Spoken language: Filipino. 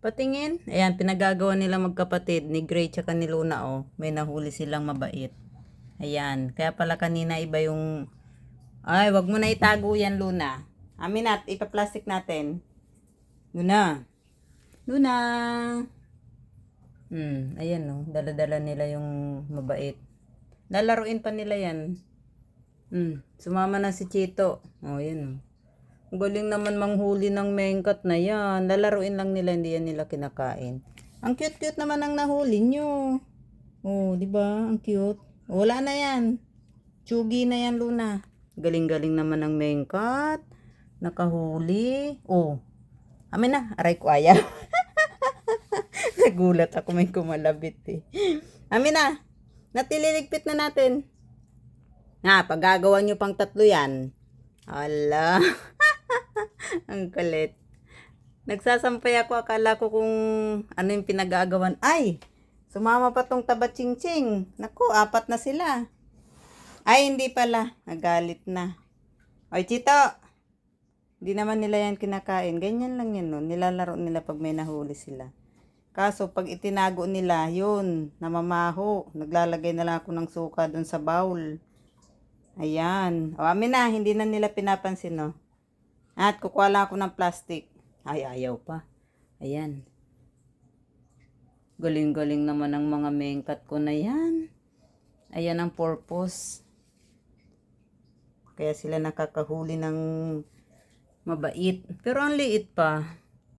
Patingin. Ayan, pinagagawa nila magkapatid ni Gray tsaka ni Luna, oh. May nahuli silang mabait. Ayan. Kaya pala kanina iba yung... Ay, wag mo na itago yan, Luna. Amin at, ipaplastic natin. Luna. Luna. Ayan, oh. Dala-dala nila yung mabait. Lalaruin pa nila yan. Sumama na si Chito. Oh, yan, oh. Ang galing naman manghuli ng mengkat na yan. Lalaruin lang nila, hindi yan nila kinakain. Ang cute-cute naman ang nahuli nyo. Oh, di ba? Ang cute. Wala na yan. Chugi na yan, Luna. Galing-galing naman ng mengkat. Nakahuli. Oh. Amin na. Aray ko ayaw. Nagulat ako, may kumalabit eh. Amin na. Natililigpit na natin. Paggagawa nyo pang 3 yan. Ala. Ang kulit. Nagsasampay ako, akala ko kung ano yung pinag-aagawan. Ay! Sumama pa tong taba-ching-ching. Naku, 4 na sila. Ay, hindi pala. Nagalit na. Oy, Chito! Hindi naman nila yan kinakain. Ganyan lang yan, no? Nilalaro nila pag may nahuli sila. Kaso, pag itinago nila, yun, namamaho. Naglalagay na lang ako ng suka dun sa bowl. Ayan. O, amin na, hindi na nila pinapansin, no? At kukuha lang ako ng plastic. Ay, ayaw pa. Ayan. Galing-galing naman ang mga mengkat ko na yan. Ayan ang purpose. Kaya sila nakakahuli ng mabait. Pero ang liit pa.